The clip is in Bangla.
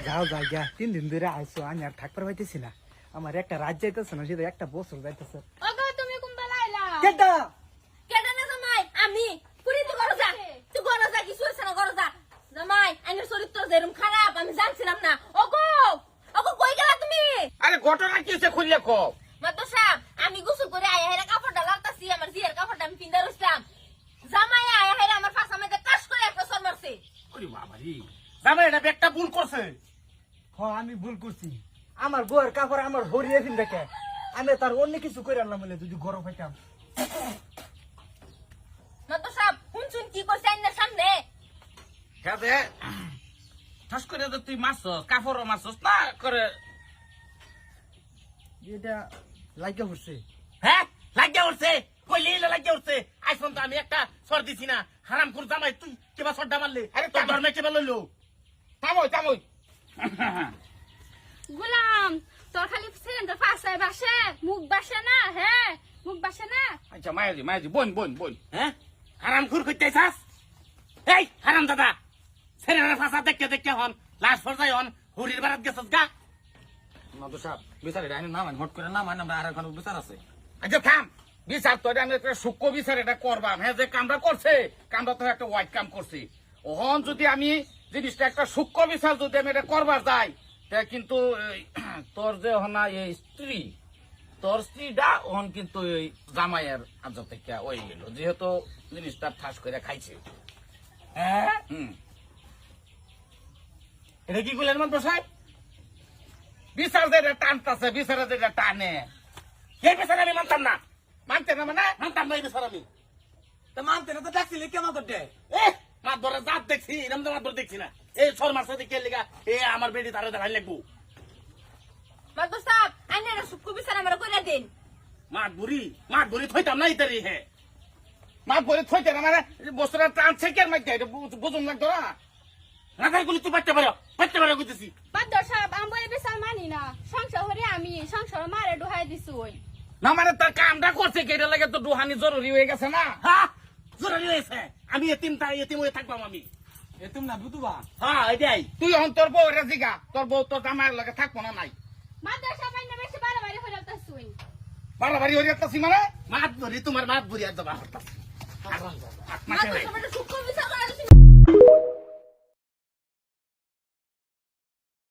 যাও যাই গা 3 দিন ধরে আইছো আমি আর থাকতে পারতেছি না আমার একটা রাত যাইতেছে না সেটা একটা বছর যাইতেছে ওগো তুমি কোন বেলাইলা কেডা কেডা না জামাই আমি পুরি তো করো যা তুই করো যা কিছু হইছে না করো যা জামাই আইনের চরিত্র যেরকম খারাপ আমি জানছিলাম না ওগো ওগো কই গেলা তুমি আরে ঘটনা কি হইছে খুললে কও মাতো সাহেব আমি গোসল করে আয়া হেরা কাপড়টা লালতাছি আমার জিয়ার কাপড়টা আমি পিন্দা রইছিলাম জামাই আয়া হেরা আমার ফাঁসা মধ্যে কাশ করে একটা সর মারছে ওরে বাবারি জামাই এটা একটা ভুল করছে হ আমি ভুল করছি আমার বউয়ের কাপড় আমার হরিয়ে ফিন দেখে আমি তার অন্য কিছু করে আনলাম বলে যদি গরম হইতাম মাতো সাহেব শুনছুন কি কইছে আইনের সামনে কাজে ঠাস করে তো তুই মারছস কাপড়ও মারছস না করে এটা লাগিয়ে পড়ছে হ্যাঁ লাগিয়া উঠছে কইলে লাগিয়া উঠছে আইসন তো আমি একটা সর দিছি না হারামপুর জামাই তুই কিবা সরটা মারলি আরে তোর ধর্মে কিবা লইলো থামই থামই গুলাম তোর খালি সিলিন্ডার ফাঁসায় বাসে মুখ বাসে না হ্যাঁ মুখ বাসে না আচ্ছা মায়াজি বোন বোন বোন হ্যাঁ হারাম খুর করতে চাস এই হারাম দাদা ছেলেরা ফাঁসা দেখতে দেখতে হন লাশ ফরজাই হন হুরির বারাত গেছস গা মাদু সাহেব বিচার এটা আইনের নাম আইন হট করে নাম আইন আমরা আর এখন বিচার আছে আচ্ছা থাম বিচার তো আমি একটা সূক্ষ্ম বিচার এটা করবাম হ্যাঁ যে কামটা করছে কামটা তো একটা হোয়াইট কাম করছি ওহন যদি আমি জিনিসটা একটা সূক্ষ্ম বিচার যদি আমি এটা করবার যাই তা কিন্তু তোর যে হনা এই স্ত্রী তোর স্ত্রীটা ওহন কিন্তু এই জামাইয়ের আজ থেকে ওই গেল যেহেতু জিনিসটা ঠাস করে খাইছে হ্যাঁ এটা কি করলেন মান সাহেব বিচার যেটা টানতেছে বিচারে যেটা টানে এই বিচার আমি মানতাম না মানতে না মানে মানতাম না এই বিচার আমি তা মানতে না তো ডাকছিলি কেমন তোর ডে মাত ধরে জাত দেখছি এরকম তো মাত ধরে দেখছি না এই ছর মাস কে লিগা এ আমার বেটি তারে দাঁড়াই লাগবো মাতো সাহেব আইনের সুক্কু বিচার আমার কইরা দিন মাত বুড়ি থইতাম না ইতারি হে মাত বুড়ি থইতে না মানে বছরে টানছে কে মাইতে এটা বুঝুন লাগতো না রাখাই গুলি তুই পাইতে পারো কইতেছি মাতো সাহেব আমি বলে বিচার মানি না সংসার হরে আমি সংসার মারে ডুহাই দিছুই না মানে তার কামটা করছে কে এটা লাগে তো দুহানি জরুরি হয়ে গেছে না হ্যাঁ জরুরি হয়েছে আমি এতিম হয়ে থাকবাম আমি এ তুমি না বুতুবা হ্যাঁ এটাই তুই এখন তোর বউ রে জিগা তোর বউ তোর জামাইয়ের লাগে থাকবো না নাই মাতো সাহেব আইনে বেশি বাড়াবাড়ি হইরা তাছুই বাড়াবাড়ি হরিয়া তাছি মানে মাত বুড়ি তোমার মাত বুড়ি আর জবা হতাছি মাতো সাহেব সুক্কু